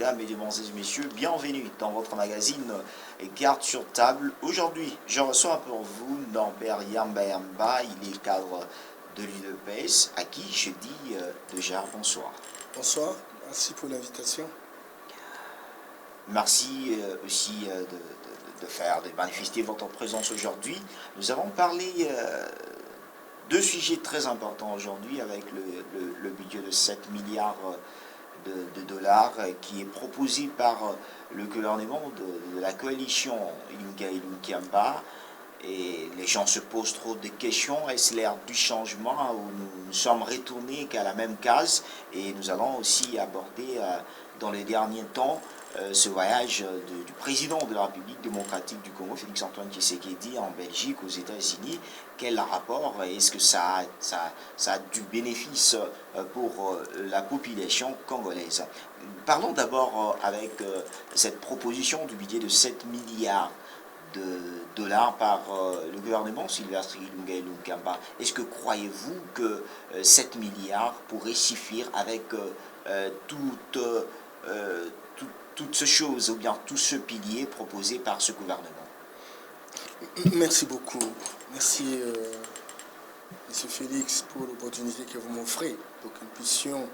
mesdames, mesdemoiselles, messieurs, bienvenue dans votre magazine Garde sur table. Aujourd'hui, je reçois pour vous Norbert Yamba Yamba, il est cadre de l'UDPS, à qui je dis déjà bonsoir. Bonsoir, merci pour l'invitation. Merci aussi de manifester votre présence aujourd'hui. Nous avons parlé deux sujets très importants aujourd'hui avec le budget de 7 milliards de dollars qui est proposé par le gouvernement de la coalition Ilunga-Ilunkamba. Et les gens se posent trop de questions. Est-ce l'ère du changement où nous sommes retournés qu'à la même case? Et nous allons aussi aborder dans les derniers temps ce voyage du président de la République démocratique du Congo, Félix-Antoine Tshisekedi, en Belgique, aux États-Unis. Quel rapport? Est-ce que ça a du bénéfice pour la population congolaise? Parlons d'abord avec cette proposition du budget de 7 milliards de dollars par le gouvernement Sylvestre Ilunga-Ilunkamba. Est-ce que croyez-vous que 7 milliards pourraient suffire avec toutes ces choses, ou bien tout ce pilier proposé par ce gouvernement? Merci beaucoup. Merci, Monsieur Félix, pour l'opportunité que vous m'offrez pour que nous puissions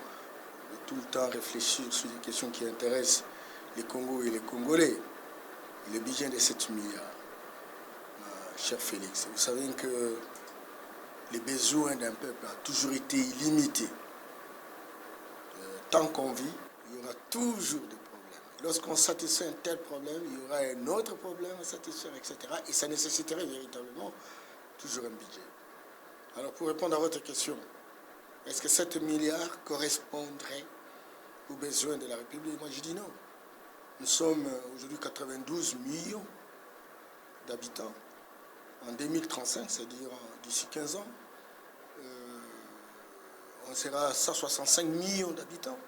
tout le temps réfléchir sur des questions qui intéressent les Congos et les Congolais. Le budget de 7 milliards, cher Félix. Vous savez que les besoins d'un peuple ont toujours été illimités. Tant qu'on vit, il y aura toujours des problèmes. Lorsqu'on satisfait un tel problème, il y aura un autre problème à satisfaire, etc. Et ça nécessiterait véritablement toujours un budget. Alors pour répondre à votre question, est-ce que 7 milliards correspondrait aux besoins de la République? Moi je dis non. Nous sommes aujourd'hui 92 millions d'habitants. En 2035, c'est-à-dire d'ici 15 ans, on sera à 165 millions d'habitants.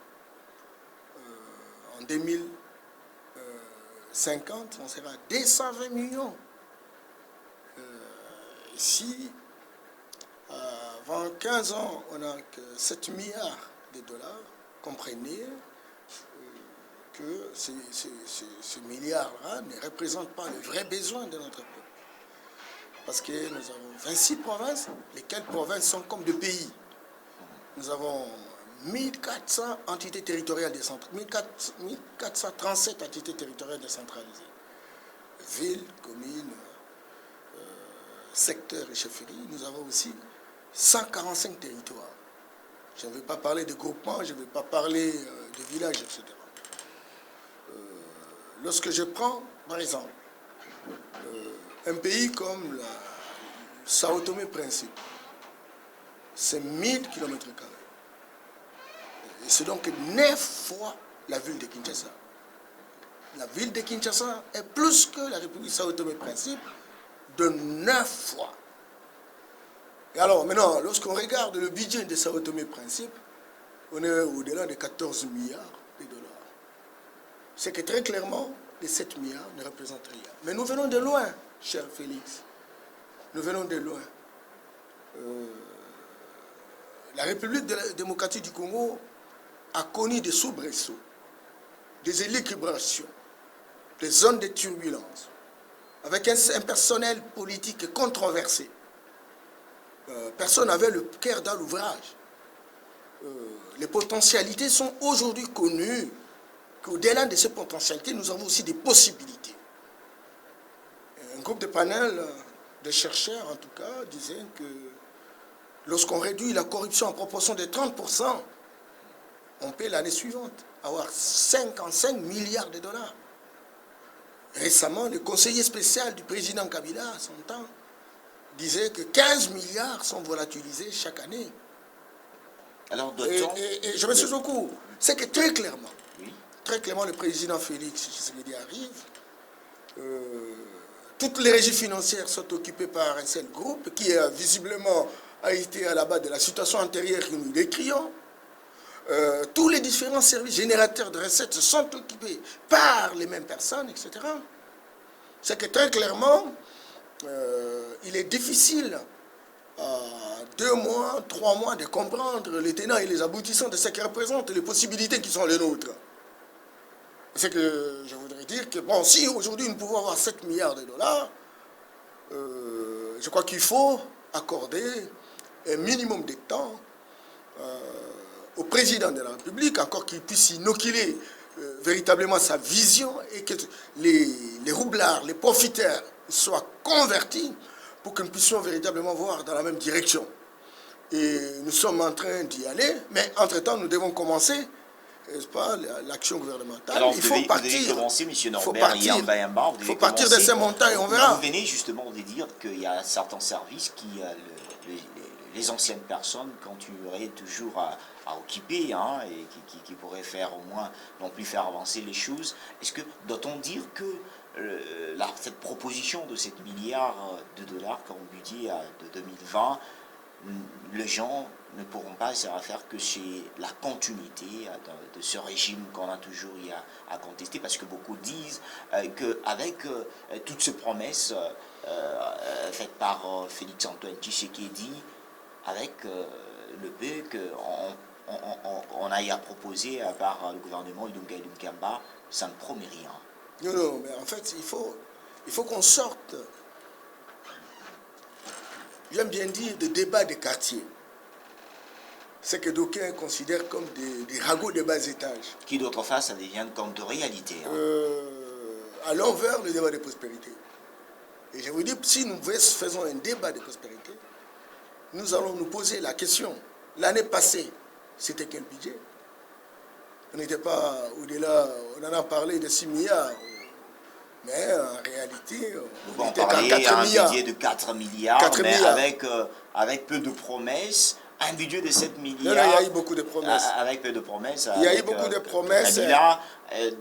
En 2050, on sera à 220 millions. Si avant 15 ans, on n'a que 7 milliards de dollars, comprenez que ces milliards-là ne représentent pas le vrai besoin de notre peuple. Parce que nous avons 26 provinces, lesquelles provinces sont comme des pays. Nous avons 1400 entités territoriales décentralisées, 1437 entités territoriales décentralisées. Villes, communes, secteurs et chefferies. Nous avons aussi 145 territoires. Je ne vais pas parler de groupements, je ne vais pas parler de villages, etc. Lorsque je prends, par exemple, un pays comme le Sao Tomé-Principe, c'est 1000 km². Et c'est donc 9 fois la ville de Kinshasa. La ville de Kinshasa est plus que la République Sao Tomé-Principe de 9 fois. Et alors maintenant, lorsqu'on regarde le budget de Sao Tomé-Principe, on est au-delà de 14 milliards de dollars. C'est que très clairement, les 7 milliards ne représentent rien. Mais nous venons de loin, cher Félix. Nous venons de loin. La République démocratique du Congo a connu des soubresauts, des équilibrations, des zones de turbulence, avec un personnel politique controversé. Personne n'avait le cœur dans l'ouvrage. Les potentialités sont aujourd'hui connues. Qu'au-delà de ces potentialités, nous avons aussi des possibilités. Un groupe de panel de chercheurs, en tout cas, disait que lorsqu'on réduit la corruption en proportion de 30%, on peut l'année suivante avoir 55 milliards de dollars. Récemment, le conseiller spécial du président Kabila, à son temps, disait que 15 milliards sont volatilisés chaque année. Alors, et je me suis au cours. C'est que très clairement, le président Félix Tshisekedi arrive. Toutes les régies financières sont occupées par un seul groupe qui visiblement a été à la base de la situation antérieure que nous décrions. Tous les différents services générateurs de recettes sont occupés par les mêmes personnes, etc. C'est que très clairement, il est difficile, 2 mois, 3 mois, de comprendre les tenants et les aboutissants de ce qui représentent les possibilités qui sont les nôtres. C'est que je voudrais dire que, bon, si aujourd'hui nous pouvons avoir 7 milliards de dollars, je crois qu'il faut accorder un minimum de temps au président de la République, encore qu'il puisse inoculer véritablement sa vision et que les roublards, les profiteurs soient convertis pour que nous puissions véritablement voir dans la même direction. Et nous sommes en train d'y aller, mais entre-temps, nous devons commencer, n'est-ce pas, l'action gouvernementale. Alors, il faut partir. Commencer, M. Norbert Yamba, il faut partir de ces montagnes, on verra. Vous venez justement de dire qu'il y a certains services qui, les anciennes personnes, continueraient toujours à occuper, hein, et qui pourraient faire au moins, non plus faire avancer les choses. Est-ce que, doit-on dire que cette proposition de 7 milliards de dollars comme budget de 2020, les gens ne pourront pas se référer que c'est la continuité de ce régime qu'on a toujours eu à contester, parce que beaucoup disent qu'avec toutes ces promesses faites par Félix Antoine Tshisekedi, avec le peu qu'on a à proposer par le gouvernement Ilunga Ilunkamba, ça ne promet rien. Non, mais en fait, il faut qu'on sorte, j'aime bien dire, de débats de quartier. C'est que d'aucuns considèrent comme des ragots de bas étage. Qui d'autre part, ça devient comme de réalité. Hein. Allons vers le débat de prospérité. Et je vous dis, si nous faisons un débat de prospérité, nous allons nous poser la question. L'année passée, c'était quel budget? On n'était pas au-delà, on en a parlé de 6 milliards. Mais en réalité, on était à 4 milliards. Un budget de 4 milliards, 4 mais milliards. Avec peu de promesses. Un budget de 7 milliards. Non, il y a eu beaucoup de promesses. Avec peu de promesses. Il y a eu beaucoup de promesses.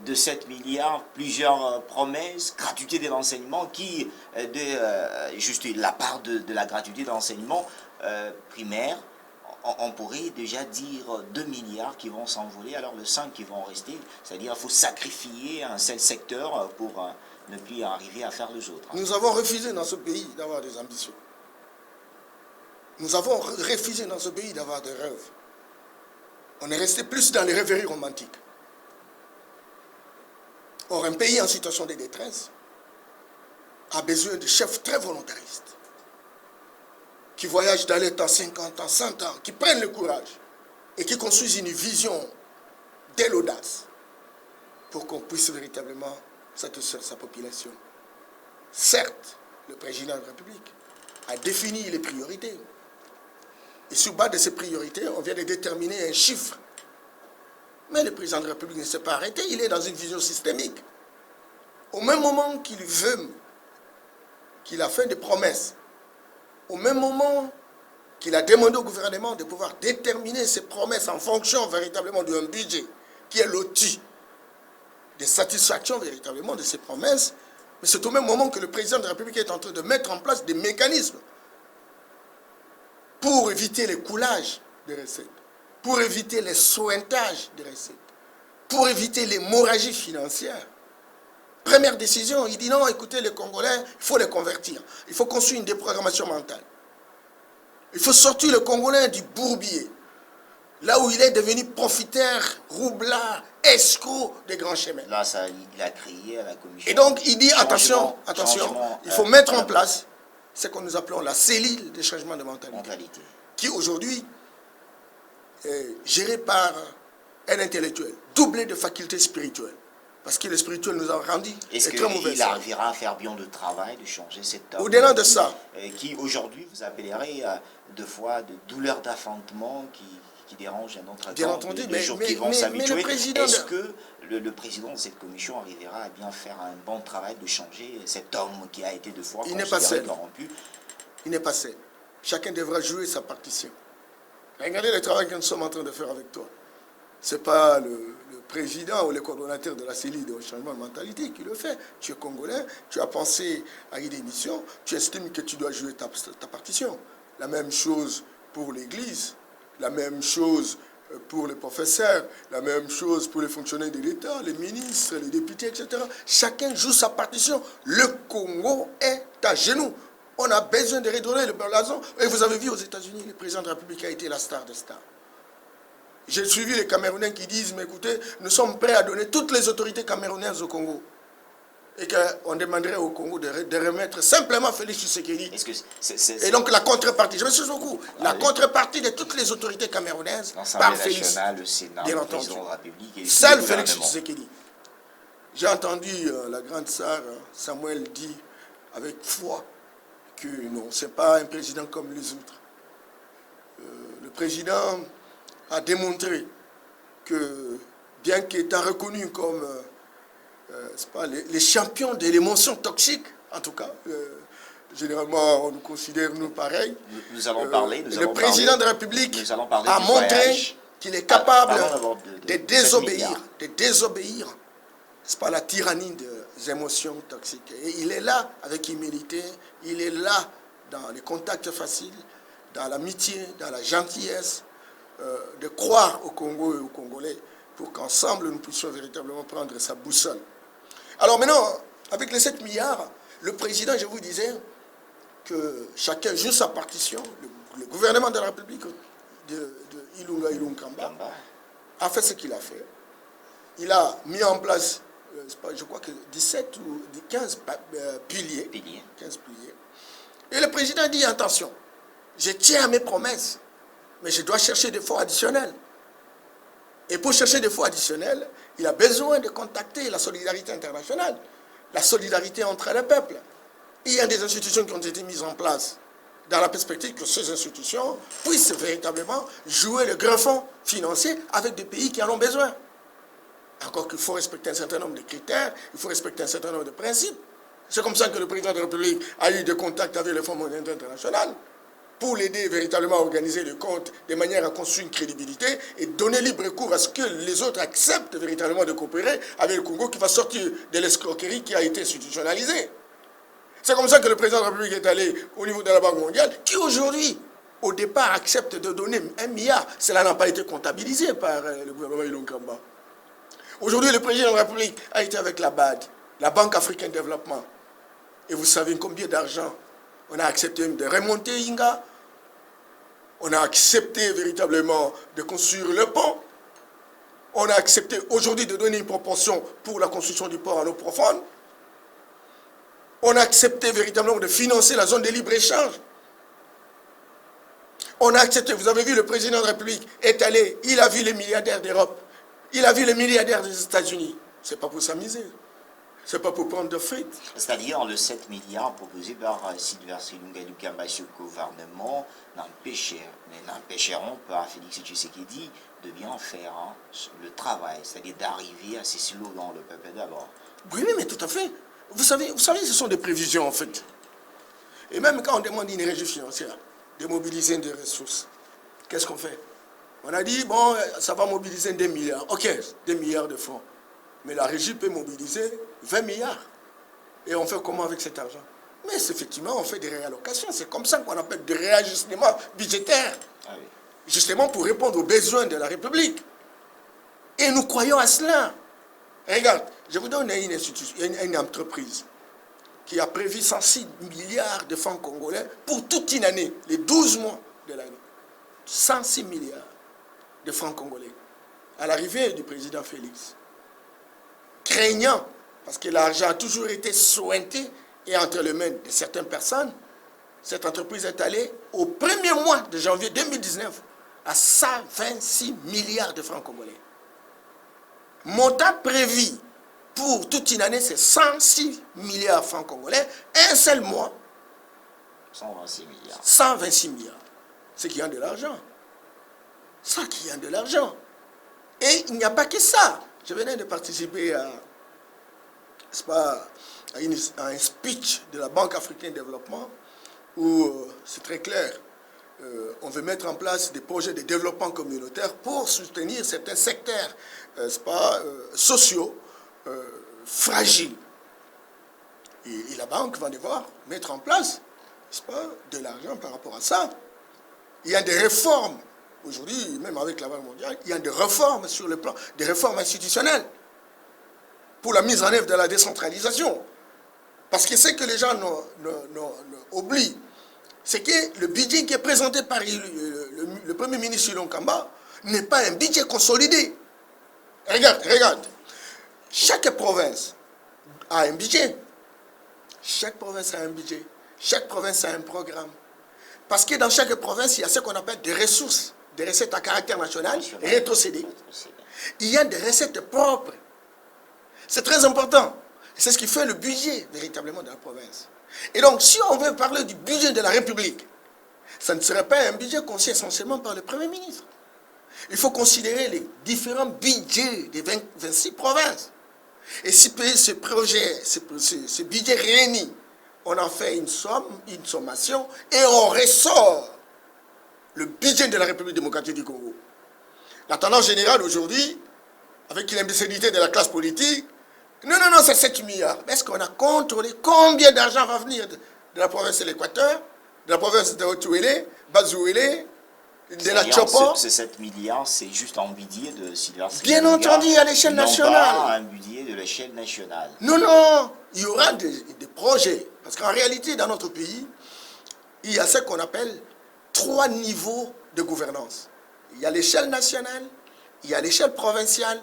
De 7 milliards, plusieurs promesses, gratuité de l'enseignement, qui, juste la part de la gratuité de l'enseignement primaire, on pourrait déjà dire 2 milliards qui vont s'envoler, alors le 5 qui vont rester. C'est-à-dire qu'il faut sacrifier un seul secteur pour ne plus arriver à faire les autres. Nous avons refusé dans ce pays d'avoir des ambitions. Nous avons refusé dans ce pays d'avoir des rêves. On est resté plus dans les rêveries romantiques. Or, un pays en situation de détresse a besoin de chefs très volontaristes, qui voyagent dans les temps 50 ans, 100 ans, qui prennent le courage et qui construisent une vision de l'audace pour qu'on puisse véritablement satisfaire sa population. Certes, le président de la République a défini les priorités. Et sur base de ces priorités, on vient de déterminer un chiffre. Mais le président de la République ne s'est pas arrêté, il est dans une vision systémique. Au même moment qu'il veut, qu'il a fait des promesses, au même moment qu'il a demandé au gouvernement de pouvoir déterminer ses promesses en fonction véritablement d'un budget qui est loti de satisfaction véritablement de ces promesses, mais c'est au même moment que le président de la République est en train de mettre en place des mécanismes pour éviter les coulages des recettes, pour éviter les sointages des recettes, pour éviter l'hémorragie financière. Première décision, il dit non, écoutez, les Congolais, il faut les convertir. Il faut construire une déprogrammation mentale. Il faut sortir le Congolais du bourbier, là où il est devenu profiteur, roublard, escroc des grands chemins. Là, ça, il a crié à la commission. Et donc, il dit, attention, il faut mettre en place ce que nous appelons la cellule de changement de mentalité. Qui aujourd'hui est gérée par un intellectuel, doublé de facultés spirituelles. Parce que le spirituel nous a rendu très mauvais. Est-ce qu'il arrivera à faire bien le travail de changer cette homme au-delà de ça, qui aujourd'hui vous appellerait deux fois de douleurs d'affantement qui dérangent un autre bien entendu, mais le président est-ce que le président de cette commission arrivera à bien faire un bon travail de changer cet homme qui a été deux fois corrompu? Il n'est pas seul. Chacun devra jouer sa partition. Regardez le travail que nous sommes en train de faire avec toi. Ce n'est pas le président ou le coordonnateur de la cellule de changement de mentalité qui le fait. Tu es congolais, tu as pensé à une émission, tu estimes que tu dois jouer ta partition. La même chose pour l'Église, la même chose pour les professeurs, la même chose pour les fonctionnaires de l'État, les ministres, les députés, etc. Chacun joue sa partition. Le Congo est à genoux. On a besoin de redonner le blason. Et vous avez vu aux États-Unis, le président de la République a été la star des stars. J'ai suivi les Camerounais qui disent, mais écoutez, nous sommes prêts à donner toutes les autorités camerounaises au Congo. Et qu'on demanderait au Congo de remettre simplement Félix Tshisekedi. Et donc la contrepartie, je me suis beaucoup, la contrepartie de toutes les autorités camerounaises par Félix, nationale, le Sénat, bien le entendu. président de la République et seul Félix Tshisekedi. J'ai entendu la grande sœur Samuel dire avec foi que non, ce n'est pas un président comme les autres. Le président a démontré que, bien qu'étant reconnu comme les champions de l'émotion toxique, en tout cas, généralement on nous considère nous pareils. Nous allons parler. Le président de la République a montré qu'il est capable de désobéir. C'est pas la tyrannie des émotions toxiques. Et il est là avec humilité, il est là dans les contacts faciles, dans l'amitié, dans la gentillesse, de croire au Congo et aux Congolais pour qu'ensemble nous puissions véritablement prendre sa boussole. Alors maintenant, avec les 7 milliards, le président, je vous disais, que chacun joue sa partition. Le gouvernement de la République de Ilunga Ilunkamba a fait ce qu'il a fait. Il a mis en place, je crois que 17 ou 15 piliers. 15 piliers. Et le président dit, attention, je tiens à mes promesses, mais je dois chercher des fonds additionnels. Et pour chercher des fonds additionnels, il a besoin de contacter la solidarité internationale, la solidarité entre les peuples. Il y a des institutions qui ont été mises en place dans la perspective que ces institutions puissent véritablement jouer le grand fonds financier avec des pays qui en ont besoin. Encore qu'il faut respecter un certain nombre de critères, il faut respecter un certain nombre de principes. C'est comme ça que le président de la République a eu des contacts avec le Fonds monétaire international pour l'aider véritablement à organiser le compte de manière à construire une crédibilité et donner libre cours à ce que les autres acceptent véritablement de coopérer avec le Congo qui va sortir de l'escroquerie qui a été institutionnalisée. C'est comme ça que le président de la République est allé au niveau de la Banque mondiale, qui aujourd'hui, au départ, accepte de donner 1 milliard. Cela n'a pas été comptabilisé par le gouvernement Ilunkamba. Aujourd'hui, le président de la République a été avec la BAD, la Banque africaine de développement. Et vous savez combien d'argent on a accepté de remonter Inga. On a accepté véritablement de construire le pont. On a accepté aujourd'hui de donner une proportion pour la construction du port en eau profonde. On a accepté véritablement de financer la zone de libre-échange. On a accepté, vous avez vu, le président de la République est allé, il a vu les milliardaires d'Europe, il a vu les milliardaires des États-Unis. Ce n'est pas pour s'amuser. Ce n'est pas pour prendre de frites. C'est-à-dire le 7 milliards proposés par Sylvain Ilunga Ilunkamba et ce gouvernement n'empêcheront pas Félix Tshisekedi de bien faire le travail, c'est-à-dire d'arriver à ces slogans, le peuple d'abord. Oui, mais tout à fait. Vous savez, ce sont des prévisions en fait. Et même quand on demande une régie financière de mobiliser des ressources, qu'est-ce qu'on fait? On a dit, bon, ça va mobiliser 2 milliards. Ok, 2 milliards de fonds. Mais la régie peut mobiliser 20 milliards. Et on fait comment avec cet argent? Mais effectivement, on fait des réallocations. C'est comme ça qu'on appelle des réajustements budgétaires. Ah oui. Justement pour répondre aux besoins de la République. Et nous croyons à cela. Regarde, je vous donne une institution, une entreprise qui a prévu 106 milliards de francs congolais pour toute une année, les 12 mois de l'année. 106 milliards de francs congolais. À l'arrivée du président Félix. Craignant, parce que l'argent a toujours été sointé et entre les mains de certaines personnes, cette entreprise est allée au premier mois de janvier 2019 à 126 milliards de francs congolais. Montant prévu pour toute une année, c'est 106 milliards de francs congolais. Un seul mois, 126 milliards. 126 milliards. C'est qu'il y a de l'argent. Ça qui a de l'argent. Et il n'y a pas que ça. Je venais de participer à un speech de la Banque africaine de développement où c'est très clair. On veut mettre en place des projets de développement communautaire pour soutenir certains secteurs sociaux fragiles. Et la banque va devoir mettre en place de l'argent par rapport à ça. Il y a des réformes. Aujourd'hui, même avec la Banque mondiale, il y a des réformes sur le plan, des réformes institutionnelles pour la mise en œuvre de la décentralisation. Parce que ce que les gens oublient, c'est que le budget qui est présenté par le Premier ministre Ilunkamba n'est pas un budget consolidé. Regarde. Chaque province a un budget. Chaque province a un budget. Chaque province a un programme. Parce que dans chaque province, il y a ce qu'on appelle des ressources, des recettes à caractère national, rétrocédées. Il y a des recettes propres. C'est très important. C'est ce qui fait le budget, véritablement, de la province. Et donc, si on veut parler du budget de la République, ça ne serait pas un budget conçu essentiellement par le Premier ministre. Il faut considérer les différents budgets des 26 provinces. Et si ce projet, ce budget réuni, on en fait une somme, une sommation, et on ressort le budget de la République démocratique du Congo. La tendance générale aujourd'hui, avec l'imbécilité de la classe politique, non, c'est 7 milliards. Est-ce qu'on a contrôlé combien d'argent va venir de la province de l'Équateur, de la province de Haut-Ouélé, Bas-Ouélé, de la Chopo? Ces 7 milliards, c'est juste un budget de Sylvain Bien entendu, à l'échelle nationale. Non pas un budget de l'échelle nationale. Non, il y aura des projets. Parce qu'en réalité, dans notre pays, il y a ce qu'on appelle 3 niveaux de gouvernance. Il y a l'échelle nationale, il y a l'échelle provinciale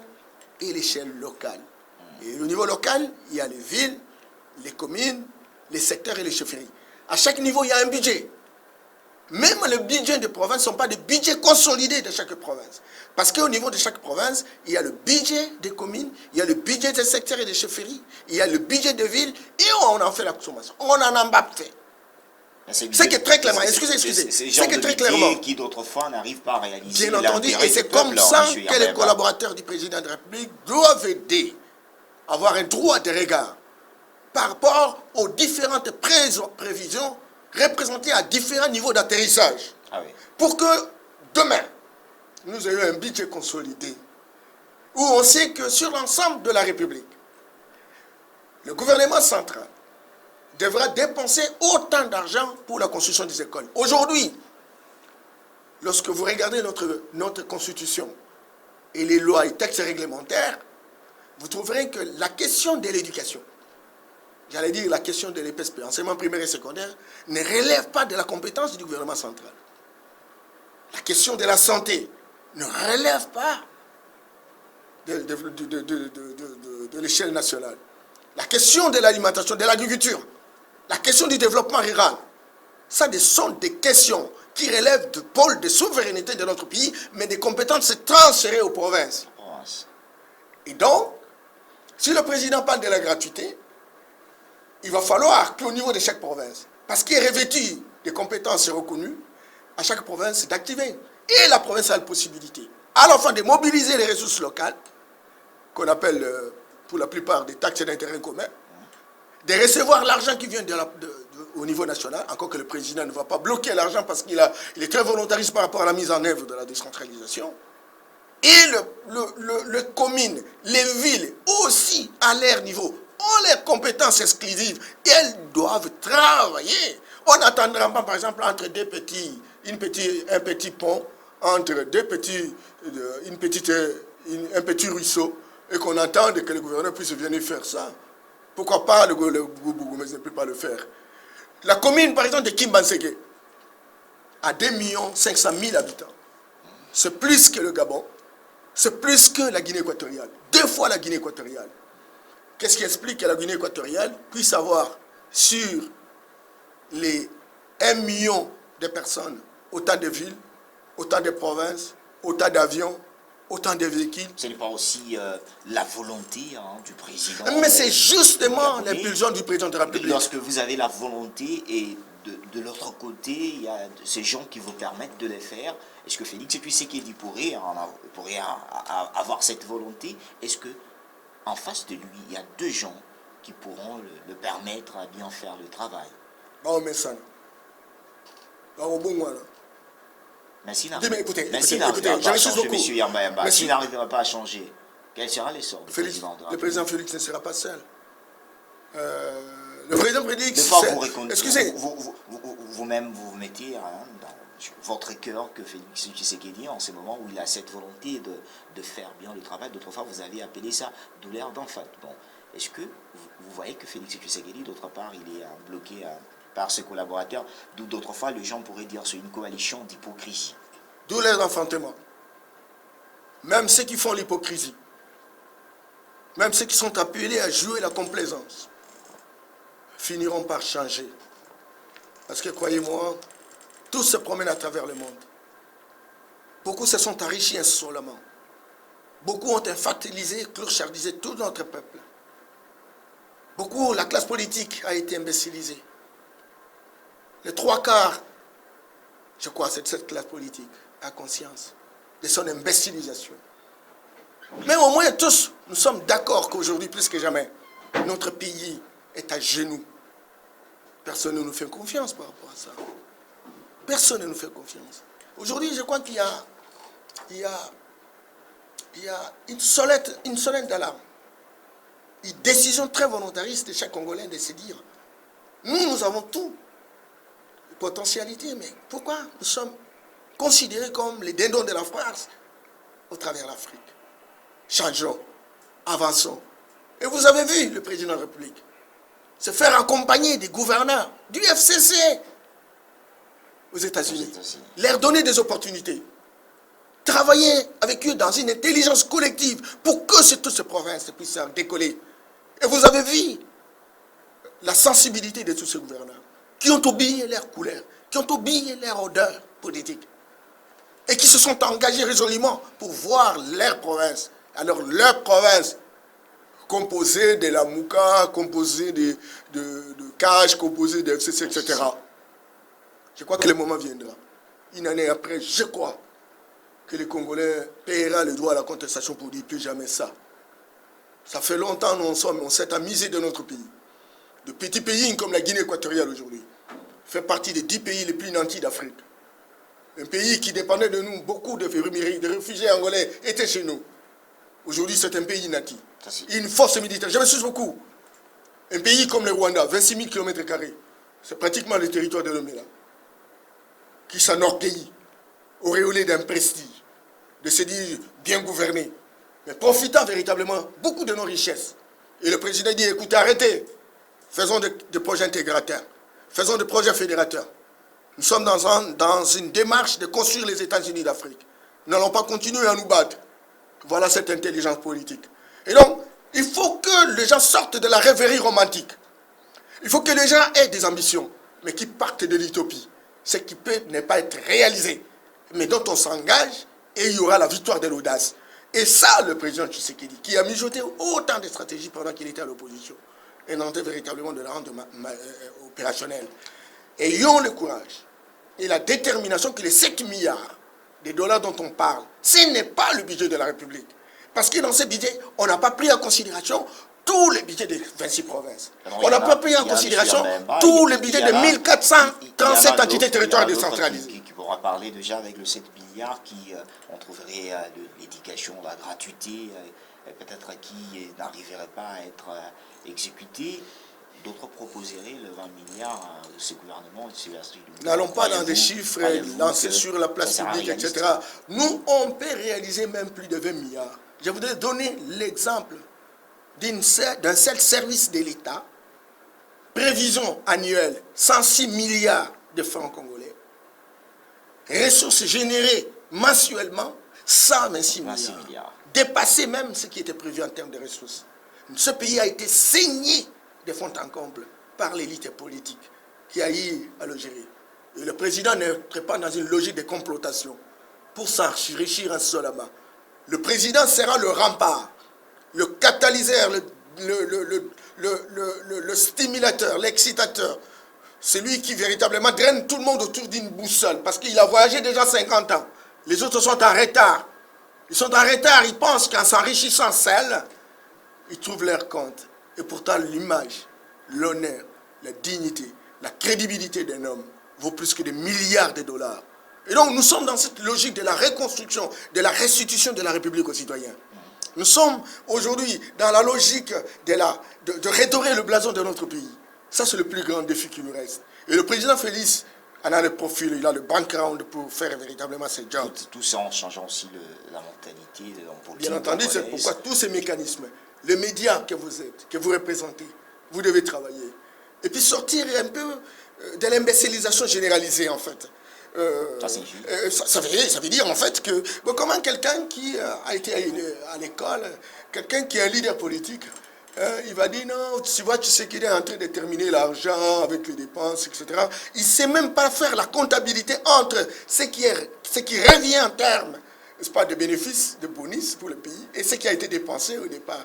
et l'échelle locale. Et au niveau local, il y a les villes, les communes, les secteurs et les chefferies. À chaque niveau, il y a un budget. Même les budgets des provinces ne sont pas des budgets consolidés de chaque province. Parce qu'au niveau de chaque province, il y a le budget des communes, il y a le budget des secteurs et des chefferies, il y a le budget des villes, et on en fait la consommation. On en a fait. C'est que très clairement, excusez. C'est que très clairement. Qui d'autrefois n'arrive pas à réaliser. Bien entendu, et c'est comme ça que les collaborateurs du président de la République doivent aider, avoir un droit de regard par rapport aux différentes prévisions représentées à différents niveaux d'atterrissage. Ah oui. Pour que demain, nous ayons un budget consolidé où on sait que sur l'ensemble de la République, le gouvernement central devra dépenser autant d'argent pour la construction des écoles. Aujourd'hui, lorsque vous regardez notre constitution et les lois et textes réglementaires, vous trouverez que la question de l'éducation, j'allais dire la question de l'EPSP, enseignement primaire et secondaire, ne relève pas de la compétence du gouvernement central. La question de la santé ne relève pas de l'échelle nationale. La question de l'alimentation, de l'agriculture, la question du développement rural, ça sont des questions qui relèvent du pôle de souveraineté de notre pays, mais des compétences transférées aux provinces. Et donc, si le président parle de la gratuité, il va falloir qu'au niveau de chaque province, parce qu'il est revêtu des compétences reconnues, à chaque province d'activer. Et la province a la possibilité, à la fin de mobiliser les ressources locales, qu'on appelle pour la plupart des taxes d'intérêt commun, de recevoir l'argent qui vient au niveau national, encore que le président ne va pas bloquer l'argent parce qu'il est très volontariste par rapport à la mise en œuvre de la décentralisation. Et les communes, les villes aussi à leur niveau ont leurs compétences exclusives et elles doivent travailler. On n'attendra pas, par exemple, entre un petit pont, entre un petit ruisseau, et qu'on attende que le gouverneur puisse venir faire ça. Pourquoi pas le gouverneur ne peut pas le faire? La commune, par exemple, de Kimbanségué a 2 500 000 habitants. C'est plus que le Gabon. C'est plus que la Guinée équatoriale. 2 fois la Guinée équatoriale. Qu'est-ce qui explique que la Guinée équatoriale puisse avoir sur les 1 million de personnes autant de villes, autant de provinces, autant d'avions, autant de véhicules? Ce n'est pas aussi la volonté du président. Mais c'est justement l'impulsion du président de la République. Lorsque vous avez la volonté et de l'autre côté, il y a ces gens qui vous permettent de les faire. Est-ce que Félix Tshisekedi pourrait avoir cette volonté? Est-ce que en face de lui, il y a 2 gens qui pourront le permettre à bien faire le travail? Mais ça. Mais s'il écoutez, n'arrivera pas à changer, quel sera l'essor du président? Le président Félix ne sera pas seul. Le président Félix... Excusez. Vous-même, vous mettez dans votre cœur que Félix Tshisekedi, en ce moment où il a cette volonté de faire bien le travail, d'autre part, vous avez appelé ça douleur d'enfant. Bon, est-ce que vous voyez que Félix Tshisekedi, d'autre part, il est bloqué par ses collaborateurs, d'où d'autres fois les gens pourraient dire c'est une coalition d'hypocrisie? Douleur d'enfantement. même ceux qui font l'hypocrisie, même ceux qui sont appelés à jouer la complaisance, finiront par changer. Parce que croyez-moi, tous se promènent à travers le monde. Beaucoup se sont enrichis insolemment. Beaucoup ont infantilisé, clochardisé tout notre peuple. Beaucoup, la classe politique a été imbécilisée. Les trois quarts, je crois, c'est cette classe politique a conscience de son imbécilisation. Mais au moins tous, nous sommes d'accord qu'aujourd'hui, plus que jamais, notre pays est à genoux. Personne ne nous fait confiance par rapport à ça. Personne ne nous fait confiance. Aujourd'hui, je crois qu'il y a une sonnette d'alarme. Une décision très volontariste de chaque Congolais de se dire, nous avons tout, les potentialités, mais pourquoi nous sommes considérés comme les dindons de la France au travers l'Afrique? Changeons, avançons. Et vous avez vu le président de la République se faire accompagner des gouverneurs du FCC aux États-Unis, leur donner des opportunités, travailler avec eux dans une intelligence collective pour que toutes ces provinces puissent décoller. Et vous avez vu la sensibilité de tous ces gouverneurs qui ont oublié leur couleur, qui ont oublié leur odeur politique et qui se sont engagés résolument pour voir leur province. Alors leur province composée de la Mouka, composée de Cash, composée de FCC, etc. Je crois que le moment viendra. Une année après, je crois que les Congolais paiera le droit à la contestation pour dire plus jamais ça. Ça fait longtemps on s'est amusé de notre pays. De petits pays comme la Guinée équatoriale aujourd'hui fait partie des 10 pays les plus nantis d'Afrique. Un pays qui dépendait de nous, beaucoup de réfugiés angolais étaient chez nous. Aujourd'hui, c'est un pays nanti. Une force militaire, je me suis beaucoup. Un pays comme le Rwanda, 26 000 km², c'est pratiquement le territoire de l'Omela, qui s'enorgueillit, auréolé d'un prestige, de se dire bien gouverné, mais profitant véritablement beaucoup de nos richesses. Et le président dit, écoutez, arrêtez, faisons des projets intégrateurs, faisons des projets fédérateurs. Nous sommes dans une démarche de construire les États-Unis d'Afrique. Nous n'allons pas continuer à nous battre. Voilà cette intelligence politique. Et donc, il faut que les gens sortent de la rêverie romantique. Il faut que les gens aient des ambitions, mais qui partent de l'utopie. Ce qui peut ne pas être réalisé, mais dont on s'engage, et il y aura la victoire de l'audace. Et ça, le président Tshisekedi, qui a mijoté autant de stratégies pendant qu'il était à l'opposition, et tenté véritablement de la rendre opérationnelle. Ayons le courage et la détermination que les 7 milliards de dollars dont on parle, ce n'est pas le budget de la République. Parce que dans ce budget, on n'a pas pris en considération tous les budgets des 26 provinces. On n'a pas pris en considération tous les budgets de 1437 entités territoriales décentralisées. Qui pourra parler déjà avec le 7 milliards qui on trouverait l'éducation, la gratuité, peut-être qui n'arriverait pas à être exécuté. D'autres proposeraient le 20 milliards de ce gouvernement. N'allons pas dans des chiffres lancés sur la place publique, etc. Nous, on peut réaliser même plus de 20 milliards. Je voudrais donner l'exemple d'un seul service de l'État, prévision annuelle, 106 milliards de francs congolais, ressources générées mensuellement, 126 milliards, dépasser même ce qui était prévu en termes de ressources. Ce pays a été saigné de fond en comble par l'élite politique qui a eu à le gérer. Et le président n'est pas dans une logique de complotation pour s'enrichir insolemment. Le président sera le rempart, le catalyseur, le stimulateur, l'excitateur, celui qui véritablement draine tout le monde autour d'une boussole, parce qu'il a voyagé déjà 50 ans. Les autres sont en retard. Ils sont en retard, ils pensent qu'en s'enrichissant seuls, ils trouvent leur compte. Et pourtant, l'image, l'honneur, la dignité, la crédibilité d'un homme vaut plus que des milliards de dollars. Et donc, nous sommes dans cette logique de la reconstruction, de la restitution de la République aux citoyens. Nous sommes aujourd'hui dans la logique de redorer le blason de notre pays. Ça, c'est le plus grand défi qui nous reste. Et le président Félix en a le profil, il a le background pour faire véritablement ce job. Tout ça en changeant aussi la mentalité de l'homme politique. Bien entendu, c'est pourquoi tous ces mécanismes, les médias que vous êtes, que vous représentez, vous devez travailler. Et puis sortir un peu de l'imbécilisation généralisée, en fait. Ça veut dire en fait que comment quelqu'un qui a été à l'école, quelqu'un qui est un leader politique, il va dire non, tu vois, tu sais qu'il est en train de terminer l'argent avec les dépenses, etc. Il ne sait même pas faire la comptabilité entre ce qui revient en termes, n'est-ce pas, de bénéfices, de bonus pour le pays et ce qui a été dépensé au départ.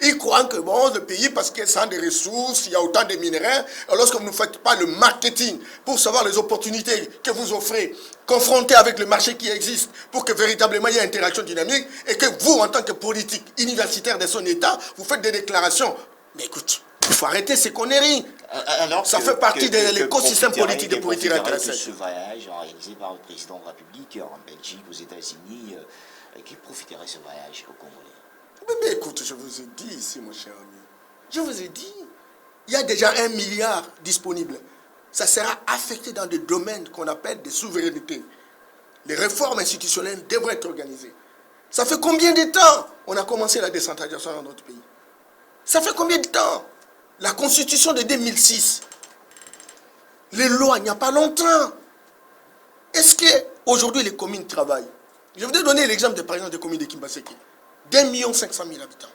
Ils croient que bon, le pays, parce qu'il y a des ressources, il y a autant de minéraux, lorsque vous ne faites pas le marketing pour savoir les opportunités que vous offrez, confronté avec le marché qui existe, pour que véritablement il y ait une interaction dynamique, et que vous, en tant que politique universitaire de son État, vous faites des déclarations. Mais écoute, il faut arrêter ces conneries. Alors ça fait partie de l'écosystème politique de politique intéressante. Ce voyage réalisé par le président de la République en Belgique, aux États-Unis, qui profiterait de ce voyage au Congolais. Mais écoute, je vous ai dit ici, mon cher ami, je vous ai dit, il y a déjà 1 milliard disponible. Ça sera affecté dans des domaines qu'on appelle des souverainetés. Les réformes institutionnelles devraient être organisées. Ça fait combien de temps on a commencé la décentralisation dans notre pays? Ça fait combien de temps? La constitution de 2006, les lois, il n'y a pas longtemps. Est-ce qu'aujourd'hui les communes travaillent? Je vais vous donner l'exemple par exemple des communes de Kimbaseke. 2 500 000 habitants.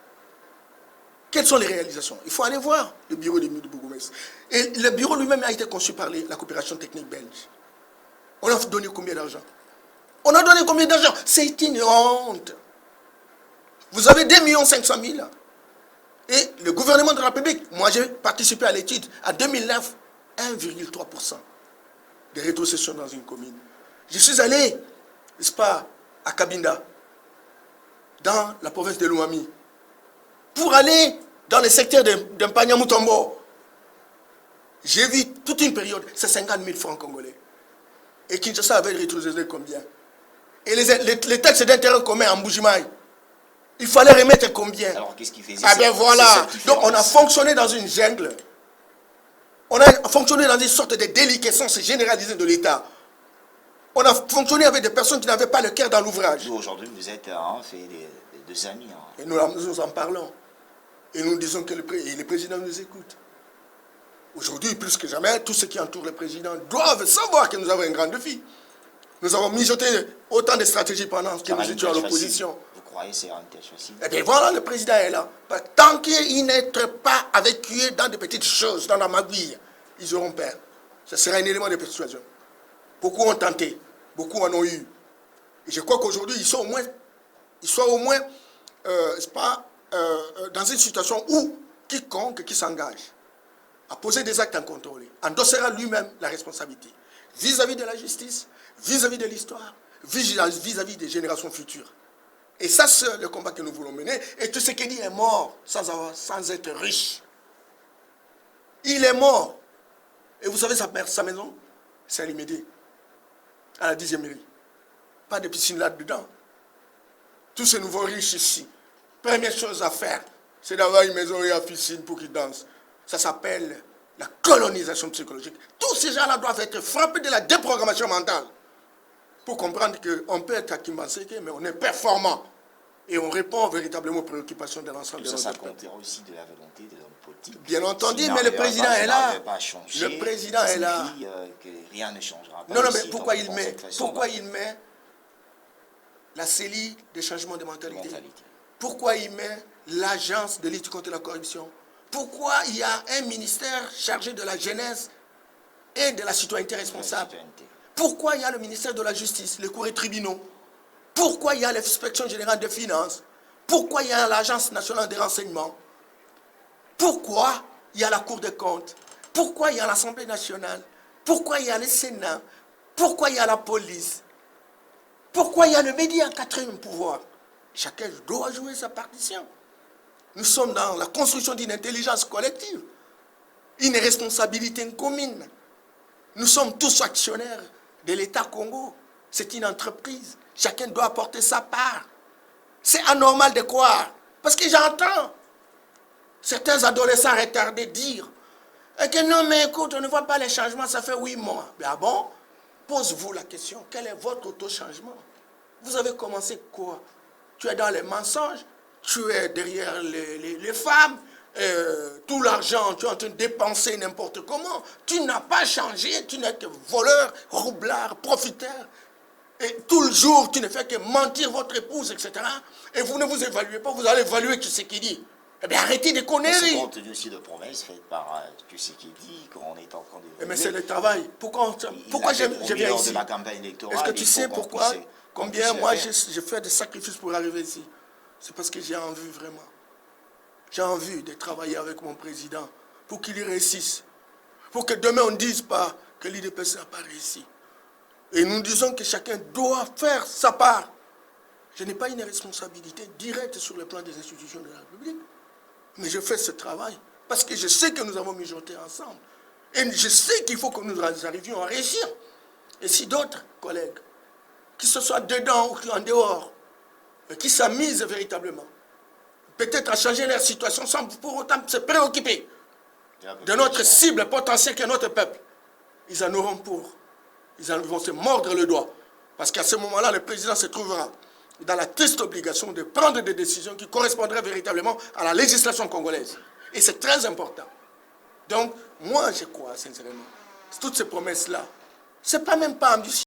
Quelles sont les réalisations? Il faut aller voir le bureau de Bourgmestre. Et le bureau lui-même a été conçu par la coopération technique belge. On a donné combien d'argent? On a donné combien d'argent? C'est une honte. Vous avez 2 500 000. Et le gouvernement de la République, moi j'ai participé à l'étude, en 2009, 1,3% de rétrocession dans une commune. Je suis allé, n'est-ce pas, à Cabinda, dans la province de Lomami, pour aller dans le secteur de Mpanya-Mutombo. J'ai vu toute une période, c'est 50 000 francs congolais. Et Kinshasa avait rétrocédé combien? Et les taxes d'intérêt commun en Mbujimaï, il fallait remettre combien? Alors qu'est-ce qui faisait? Ah ben voilà, donc on a fonctionné dans une jungle. On a fonctionné dans une sorte de déliquescence généralisée de l'État. On a fonctionné avec des personnes qui n'avaient pas le cœur dans l'ouvrage. Aujourd'hui, vous êtes fait des amis. Et nous en parlons. Et nous disons que le président nous écoute. Aujourd'hui, plus que jamais, tous ceux qui entourent le président doivent savoir que nous avons un grand défi. Nous avons mijoté autant de stratégies pendant que nous étions à l'opposition. Vous croyez que c'est une tâche facile? Eh bien voilà, le président est là. Tant qu'il n'est pas avec eux dans des petites choses, dans la magouille, ils auront peur. Ce sera un élément de persuasion. Beaucoup ont tenté, beaucoup en ont eu. Et je crois qu'aujourd'hui, ils sont au moins dans une situation où quiconque qui s'engage à poser des actes incontrôlés endossera lui-même la responsabilité vis-à-vis de la justice, vis-à-vis de l'histoire, vis-à-vis des générations futures. Et ça, c'est le combat que nous voulons mener. Et tout ce qu'il dit est mort sans être riche. Il est mort. Et vous savez, sa maison, c'est à l'Imédée, à la 10e mairie. Pas de piscine là-dedans. Tous ces nouveaux riches ici, première chose à faire, c'est d'avoir une maison et une piscine pour qu'ils dansent. Ça s'appelle la colonisation psychologique. Tous ces gens-là doivent être frappés de la déprogrammation mentale pour comprendre qu'on peut être à Kimbaseke, mais on est performant. Et on répond véritablement aux préoccupations de l'ensemble de notre peuple. Ça compte aussi de la volonté de l'homme politique. Bien entendu, mais le président est là. Le président est là. Que rien ne changera. Non, mais pourquoi il met la CELI des changements de mentalité? Pourquoi il met l'agence de lutte contre la corruption? Pourquoi il y a un ministère chargé de la jeunesse et de la citoyenneté responsable? Pourquoi il y a le ministère de la Justice, les cours et tribunaux? Pourquoi il y a l'inspection générale des finances? Pourquoi il y a l'agence nationale des renseignements? Pourquoi il y a la Cour des comptes? Pourquoi il y a l'Assemblée nationale? Pourquoi il y a le Sénat? Pourquoi il y a la police? Pourquoi il y a le média en quatrième pouvoir? Chacun doit jouer sa partition. Nous sommes dans la construction d'une intelligence collective, une responsabilité commune. Nous sommes tous actionnaires de l'État Congo. C'est une entreprise. Chacun doit apporter sa part. C'est anormal de croire. Parce que j'entends certains adolescents retardés dire que non, mais écoute, on ne voit pas les changements, ça fait 8 mois. Mais ah bon? Pose-vous la question, quel est votre auto-changement? Vous avez commencé quoi? Tu es dans les mensonges, tu es derrière les femmes, tout l'argent, tu es en train de dépenser n'importe comment. Tu n'as pas changé, tu n'es que voleur, roublard, profiteur. Et tout le jour, tu ne fais que mentir votre épouse, etc. Et vous ne vous évaluez pas, vous allez évaluer ce qu'il dit. Eh bien, arrêtez des conneries. C'est compte tenu aussi de promesses faites par Tshisekedi qu'on est en train de... Mais c'est le travail. Pourquoi je viens ici? De la campagne électorale. Est-ce que tu sais pourquoi? Combien moi j'ai fait des sacrifices pour arriver ici? C'est parce que j'ai envie vraiment. J'ai envie de travailler avec mon président pour qu'il y réussisse. Pour que demain on ne dise pas que l'IDPS n'a pas réussi. Et nous disons que chacun doit faire sa part. Je n'ai pas une responsabilité directe sur le plan des institutions de la République. Mais je fais ce travail parce que je sais que nous avons mijoté ensemble. Et je sais qu'il faut que nous arrivions à réussir. Et si d'autres collègues, qui se soient dedans ou en dehors, qui s'amusent véritablement, peut-être à changer leur situation sans pour autant se préoccuper de notre cible potentielle qui est notre peuple, ils en auront pour. Ils vont se mordre le doigt. Parce qu'à ce moment-là, le président se trouvera dans la triste obligation de prendre des décisions qui correspondraient véritablement à la législation congolaise. Et c'est très important. Donc, moi, je crois sincèrement, toutes ces promesses-là, ce n'est pas même pas ambitieux.